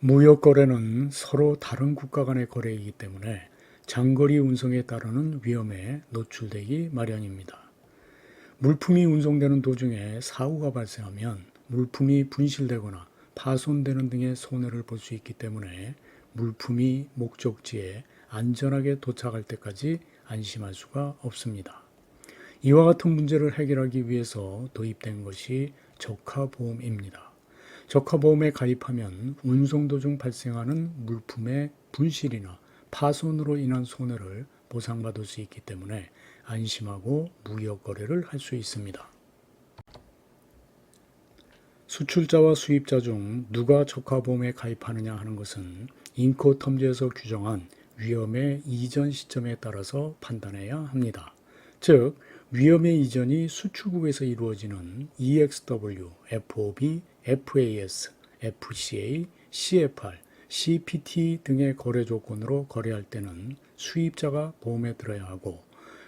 무역 거래는 서로 다른 국가 간의 거래이기 때문에 장거리 운송에 따르는 위험에 노출되기 마련입니다. 물품이 운송되는 도중에 사고가 발생하면 물품이 분실되거나 파손되는 등의 손해를 볼 수 있기 때문에 물품이 목적지에 안전하게 도착할 때까지 안심할 수가 없습니다. 이와 같은 문제를 해결하기 위해서 도입된 것이 적하보험입니다. 적하보험에 가입하면 운송 도중 발생하는 물품의 분실이나 파손으로 인한 손해를 보상받을 수 있기 때문에 안심하고 무역 거래를 할 수 있습니다. 수출자와 수입자 중 누가 적하보험에 가입하느냐 하는 것은 인코텀즈에서 규정한 위험의 이전 시점에 따라서 판단해야 합니다. 즉, 위험의 이전이 수출국에서 이루어지는 EXW, FOB, FAS, FCA, CFR, CPT 등의 거래 조건으로 거래할 때는 수입자가 보험에 들어야 하고,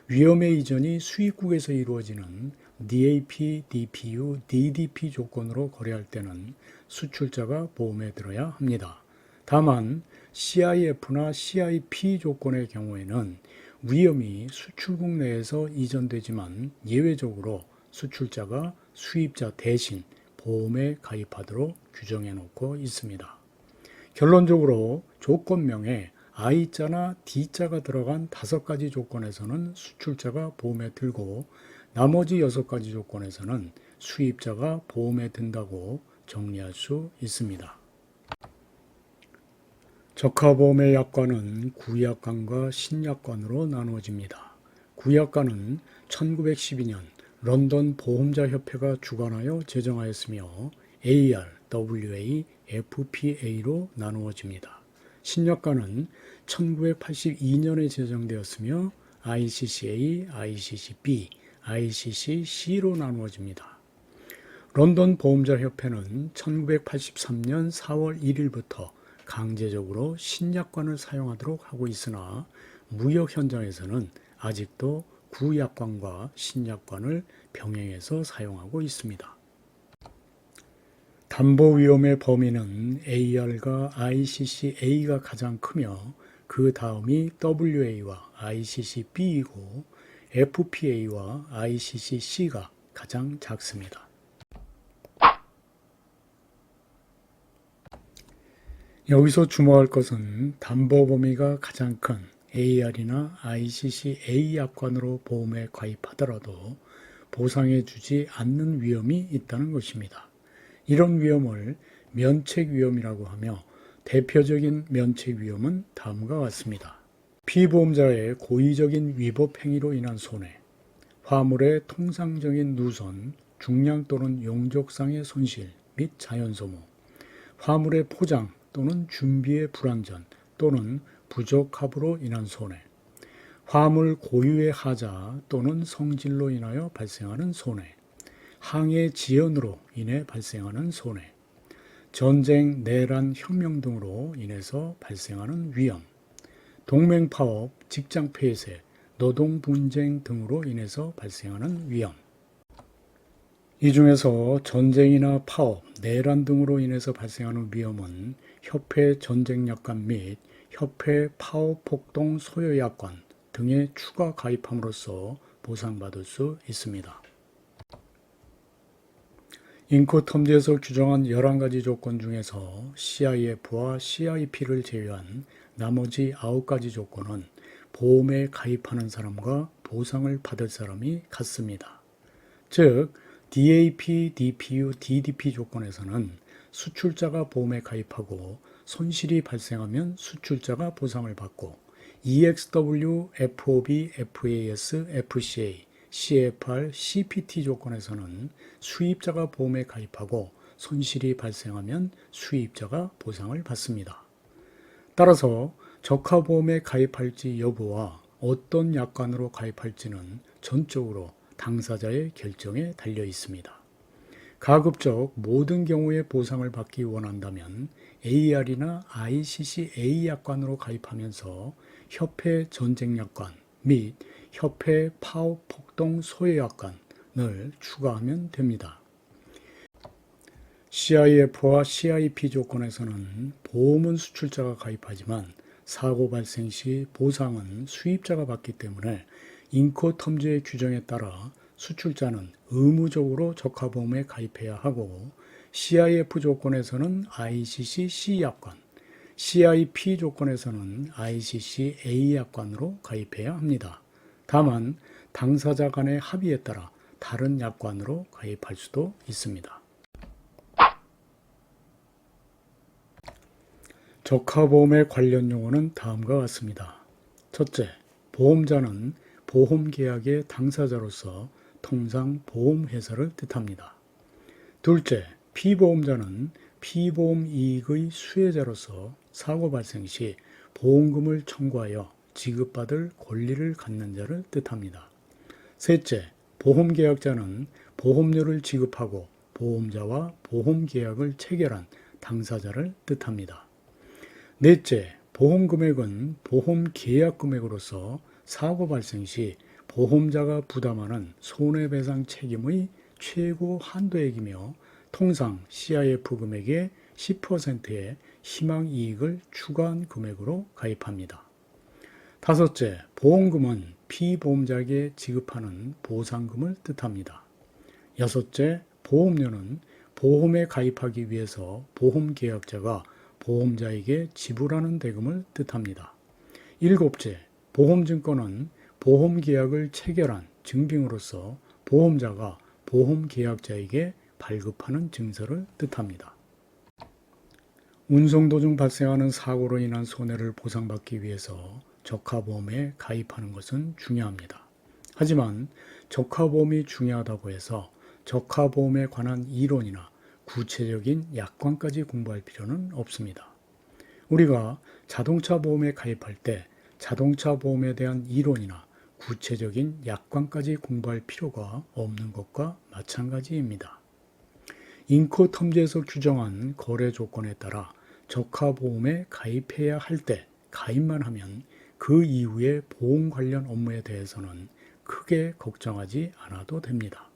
위험의 이전이 수입국에서 이루어지는 DAP, DPU, DDP 조건으로 거래할 때는 수출자가 보험에 들어야 합니다. 다만 CIF나 CIP 조건의 경우에는 위험이 수출국 내에서 이전되지만 예외적으로 수출자가 수입자 대신 보험에 가입하도록 규정해 놓고 있습니다. 결론적으로 조건명에 I자나 D자가 들어간 5가지 조건에서는 수출자가 보험에 들고 나머지 6가지 조건에서는 수입자가 보험에 든다고 정리할 수 있습니다. 적하보험의 약관은 구약관과 신약관으로 나누어집니다. 구약관은 1912년 런던 보험자협회가 주관하여 제정하였으며 AR, WA, FPA로 나누어집니다. 신약관은 1982년에 제정되었으며 ICCA, ICCB, ICCC로 나누어집니다. 런던 보험자협회는 1983년 4월 1일부터 강제적으로 신약관을 사용하도록 하고 있으나 무역 현장에서는 아직도 구약관과 신약관을 병행해서 사용하고 있습니다. 담보 위험의 범위는 AR과 ICCA가 가장 크며 그 다음이 WA와 ICCB이고 FPA와 ICCC가 가장 작습니다. 여기서 주목할 것은 담보 범위가 가장 큰 AR이나 ICCA 약관으로 보험에 가입하더라도 보상해 주지 않는 위험이 있다는 것입니다. 이런 위험을 면책 위험이라고 하며 대표적인 면책 위험은 다음과 같습니다. 피보험자의 고의적인 위법 행위로 인한 손해, 화물의 통상적인 누선, 중량 또는 용적상의 손실 및 자연소모, 화물의 포장 또는 준비의 불완전 또는 부적합으로 인한 손해, 화물 고유의 하자 또는 성질로 인하여 발생하는 손해, 항해 지연으로 인해 발생하는 손해, 전쟁, 내란, 혁명 등으로 인해서 발생하는 위험, 동맹 파업, 직장 폐쇄, 노동 분쟁 등으로 인해서 발생하는 위험. 이 중에서 전쟁이나 파업, 내란 등으로 인해서 발생하는 위험은 협회 전쟁약관 및 협회 파업 폭동 소요약관 등에 추가 가입함으로써 보상받을 수 있습니다. 인코텀즈에서 규정한 11가지 조건 중에서 CIF와 CIP를 제외한 나머지 9가지 조건은 보험에 가입하는 사람과 보상을 받을 사람이 같습니다. 즉, DAP, DPU, DDP 조건에서는 수출자가 보험에 가입하고 손실이 발생하면 수출자가 보상을 받고 EXW, FOB, FAS, FCA, CFR, CPT 조건에서는 수입자가 보험에 가입하고 손실이 발생하면 수입자가 보상을 받습니다. 따라서 적하보험에 가입할지 여부와 어떤 약관으로 가입할지는 전적으로 당사자의 결정에 달려 있습니다. 가급적 모든 경우에 보상을 받기 원한다면 AR이나 ICCA 약관으로 가입하면서 협회 전쟁약관 및 협회 파업 폭동 소요 약관을 추가하면 됩니다. CIF와 CIP 조건에서는 보험은 수출자가 가입하지만 사고 발생 시 보상은 수입자가 받기 때문에 인코텀즈의 규정에 따라 수출자는 의무적으로 적합보험에 가입해야 하고, CIF 조건에서는 ICC C약관, CIP 조건에서는 ICC A약관으로 가입해야 합니다. 다만 당사자 간의 합의에 따라 다른 약관으로 가입할 수도 있습니다. 적합보험의 관련 용어는 다음과 같습니다. 첫째, 보험자는 보험계약의 당사자로서 통상 보험회사를 뜻합니다. 둘째, 피보험자는 피보험 이익의 수혜자로서 사고 발생 시 보험금을 청구하여 지급받을 권리를 갖는 자를 뜻합니다. 셋째, 보험계약자는 보험료를 지급하고 보험자와 보험계약을 체결한 당사자를 뜻합니다. 넷째, 보험금액은 보험계약금액으로서 사고 발생 시 보험자가 부담하는 손해배상 책임의 최고 한도액이며 통상 CIF 금액의 10%의 희망이익을 추가한 금액으로 가입합니다. 다섯째, 보험금은 피보험자에게 지급하는 보상금을 뜻합니다. 여섯째, 보험료는 보험에 가입하기 위해서 보험계약자가 보험자에게 지불하는 대금을 뜻합니다. 일곱째, 보험증권은 보험계약을 체결한 증빙으로서 보험자가 보험계약자에게 발급하는 증서를 뜻합니다. 운송 도중 발생하는 사고로 인한 손해를 보상받기 위해서 적합보험에 가입하는 것은 중요합니다. 하지만 적합보험이 중요하다고 해서 적합보험에 관한 이론이나 구체적인 약관까지 공부할 필요는 없습니다. 우리가 자동차 보험에 가입할 때 자동차 보험에 대한 이론이나 구체적인 약관까지 공부할 필요가 없는 것과 마찬가지입니다. 인코텀즈에서 규정한 거래 조건에 따라 적합보험에 가입해야 할 때 가입만 하면 그 이후의 보험 관련 업무에 대해서는 크게 걱정하지 않아도 됩니다.